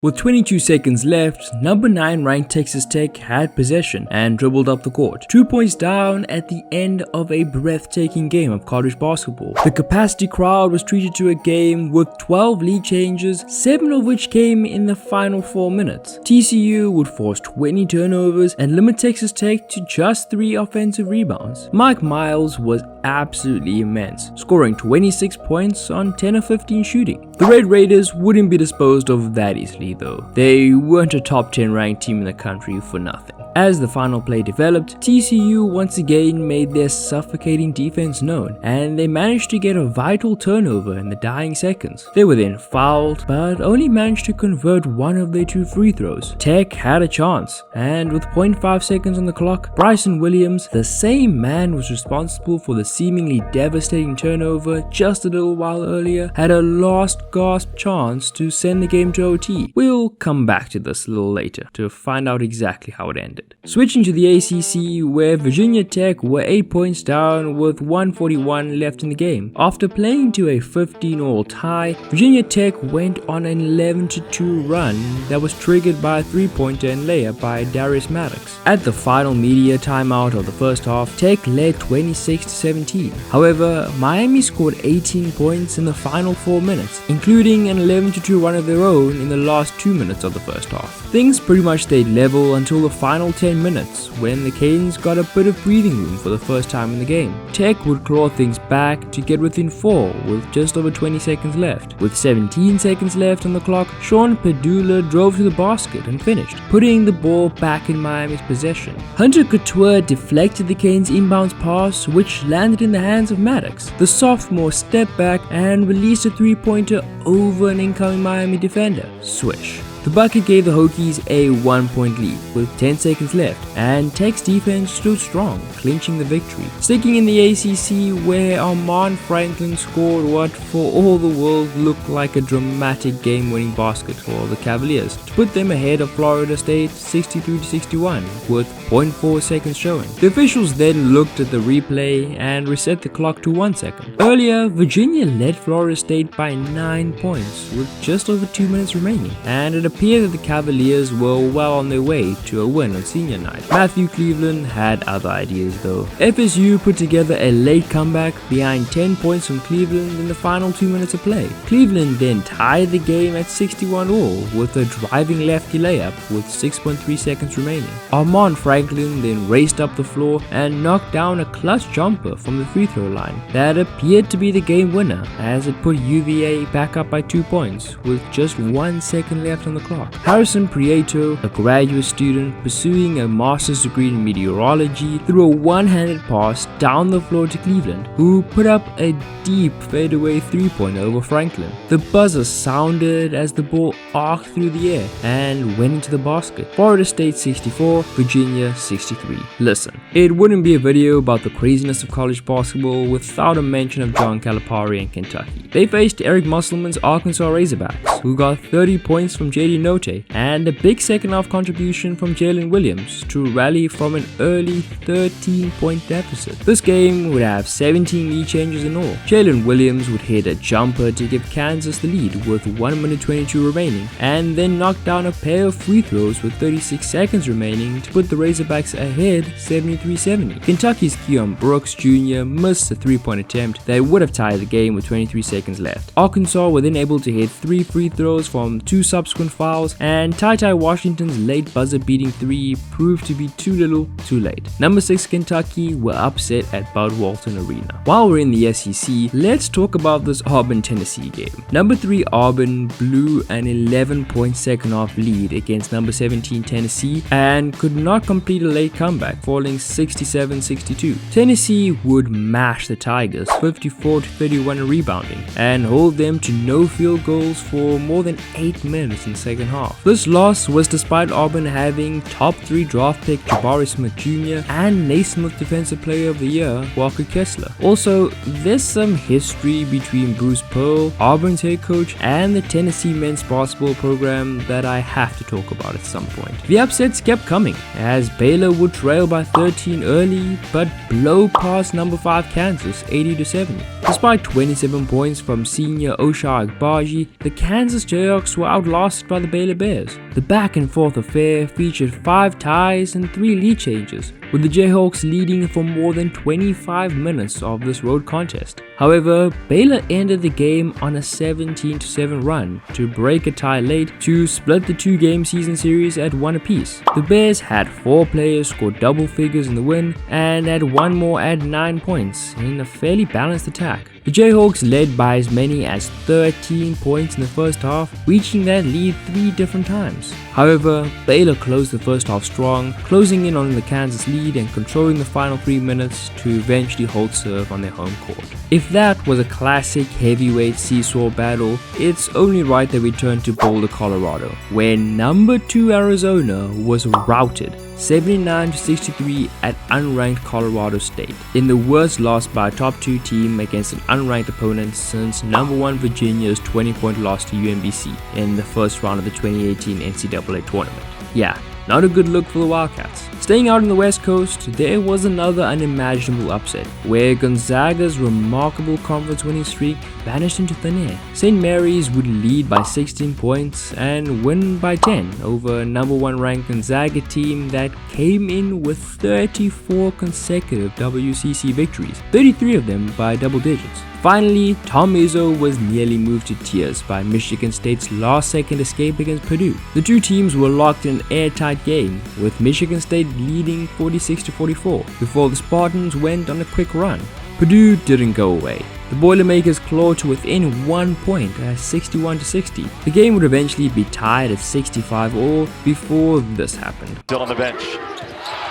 With 22 seconds left, number 9 ranked Texas Tech had possession and dribbled up the court, 2 points down at the end of a breathtaking game of college basketball. The capacity crowd was treated to a game with 12 lead changes, 7 of which came in the final 4 minutes. TCU would force 20 turnovers and limit Texas Tech to just 3 offensive rebounds. Mike Miles was absolutely immense, scoring 26 points on 10 of 15 shooting. The Red Raiders wouldn't be disposed of that easily though. They weren't a top 10 ranked team in the country for nothing. As the final play developed, TCU once again made their suffocating defense known, and they managed to get a vital turnover in the dying seconds. They were then fouled, but only managed to convert one of their 2 free throws. Tech had a chance, and with 0.5 seconds on the clock, Bryson Williams, the same man was responsible for the seemingly devastating turnover just a little while earlier, had a last gasp chance to send the game to OT. We'll come back to this a little later to find out exactly how it ended. Switching to the ACC, where Virginia Tech were 8 points down with 1:41 left in the game. After playing to a 15-all tie, Virginia Tech went on an 11-2 run that was triggered by a 3-pointer and layup by Darius Maddox. At the final media timeout of the first half, Tech led 26-17. However, Miami scored 18 points in the final 4 minutes, including an 11-2 run of their own in the last 2 minutes of the first half. Things pretty much stayed level until the final 10 minutes, when the Canes got a bit of breathing room for the first time in the game. Tech would claw things back to get within 4 with just over 20 seconds left. With 17 seconds left on the clock, Sean Pedula drove to the basket and finished, putting the ball back in Miami's possession. Hunter Couture deflected the Canes' inbounds pass, which landed in the hands of Maddox. The sophomore stepped back and released a 3-pointer over an incoming Miami defender. Swish. The bucket gave the Hokies a 1-point lead with 10 seconds left, and Tech's defense stood strong, clinching the victory. Sticking in the ACC, where Armaan Franklin scored what for all the world looked like a dramatic game-winning basket for the Cavaliers to put them ahead of Florida State 63-61 with 0.4 seconds showing. The officials then looked at the replay and reset the clock to 1 second. Earlier, Virginia led Florida State by 9 points with just over 2 minutes remaining, and it appeared that the Cavaliers were well on their way to a win on senior night. Matthew Cleveland had other ideas though. FSU put together a late comeback behind 10 points from Cleveland in the final 2 minutes of play. Cleveland then tied the game at 61-all with a driving lefty layup with 6.3 seconds remaining. Armaan Franklin then raced up the floor and knocked down a clutch jumper from the free throw line that appeared to be the game winner, as it put UVA back up by 2 points with just 1 second left on the clock. Harrison Prieto, a graduate student pursuing a master's degree in meteorology, threw a one-handed pass down the floor to Cleveland, who put up a deep fadeaway 3-pointer over Franklin. The buzzer sounded as the ball arced through the air and went into the basket. Florida State 64, Virginia 63. Listen, it wouldn't be a video about the craziness of college basketball without a mention of John Calipari and Kentucky. They faced Eric Musselman's Arkansas Razorbacks, who got 30 points from J.D. Notae and a big second half contribution from Jalen Williams to rally from an early 13-point deficit. This game would have 17 lead changes in all. Jalen Williams would hit a jumper to give Kansas the lead with 1 minute 22 remaining, and then knock down a pair of free throws with 36 seconds remaining to put the Razorbacks ahead 73-70. Kentucky's Keon Brooks Jr. missed a 3-point attempt that would have tied the game with 23 seconds left. Arkansas were then able to hit 3 free throws from 2 subsequent fouls, and Ty Washington's late buzzer-beating 3 proved to be too little, too late. Number 6 Kentucky were upset at Bud Walton Arena. While we're in the SEC, let's talk about this Auburn-Tennessee game. Number 3 Auburn blew an 11-point second-half lead against number 17 Tennessee and could not complete a late comeback, falling 67-62. Tennessee would mash the Tigers 54-31 in rebounding and hold them to no field goals for more than 8 minutes in the second half. This loss was despite Auburn having top 3 draft pick Jabari Smith Jr. and Naismith Defensive Player of the Year Walker Kessler. Also, there's some history between Bruce Pearl, Auburn's head coach, and the Tennessee men's basketball program that I have to talk about at some point. The upsets kept coming as Baylor would trail by 13 early but blow past number 5 Kansas 80-70. Despite 27 points from senior Ochai Agbaji, the Kansas Jayhawks were outlasted by by the Baylor Bears. The back and forth affair featured 5 ties and 3 lead changes, with the Jayhawks leading for more than 25 minutes of this road contest. However, Baylor ended the game on a 17-7 run to break a tie late to split the 2-game season series at 1 apiece. The Bears had 4 players score double figures in the win and had 1 more add 9 points in a fairly balanced attack. The Jayhawks led by as many as 13 points in the first half, reaching that lead 3 different times. However, Baylor closed the first half strong, closing in on the Kansas lead and controlling the final 3 minutes to eventually hold serve on their home court. If that was a classic heavyweight seesaw battle, it's only right that we turn to Boulder, Colorado, where number 2 Arizona was routed 79-63 at unranked Colorado State, in the worst loss by a top 2 team against an unranked opponent since number 1 Virginia's 20-point loss to UMBC in the first round of the 2018 NCAA tournament. Yeah, not a good look for the Wildcats. Staying out on the West Coast, there was another unimaginable upset, where Gonzaga's remarkable conference winning streak vanished into thin air. St. Mary's would lead by 16 points and win by 10 over number 1 ranked Gonzaga team that came in with 34 consecutive WCC victories, 33 of them by double digits. Finally, Tom Izzo was nearly moved to tears by Michigan State's last-second escape against Purdue. The 2 teams were locked in an airtight game, with Michigan State leading 46-44 before the Spartans went on a quick run. Purdue didn't go away. The Boilermakers clawed to within 1 point at 61-60. The game would eventually be tied at 65-all before this happened. Still on the bench.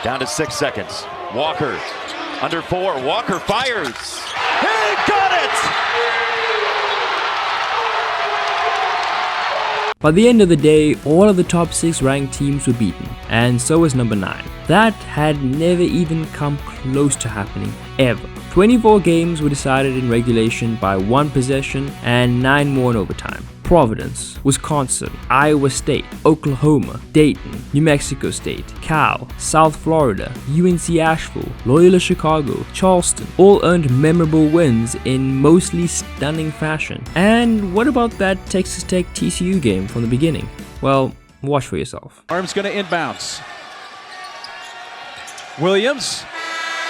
Down to 6 seconds. Walker under 4. Walker fires. He got it! By the end of the day, all of the top 6 ranked teams were beaten, and so was number 9. That had never even come close to happening, ever. 24 games were decided in regulation by 1 possession and 9 more in overtime. Providence, Wisconsin, Iowa State, Oklahoma, Dayton, New Mexico State, Cal, South Florida, UNC Asheville, Loyola Chicago, Charleston all earned memorable wins in mostly stunning fashion. And what about that Texas Tech TCU game from the beginning? Well, watch for yourself. Arm's going to inbounds. Williams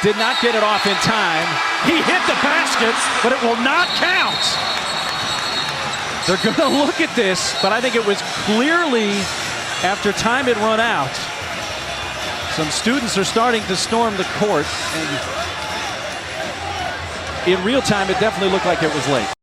did not get it off in time. He hit the basket, but it will not count. They're going to look at this, but I think it was clearly after time had run out. Some students are starting to storm the court, and in real time, it definitely looked like it was late.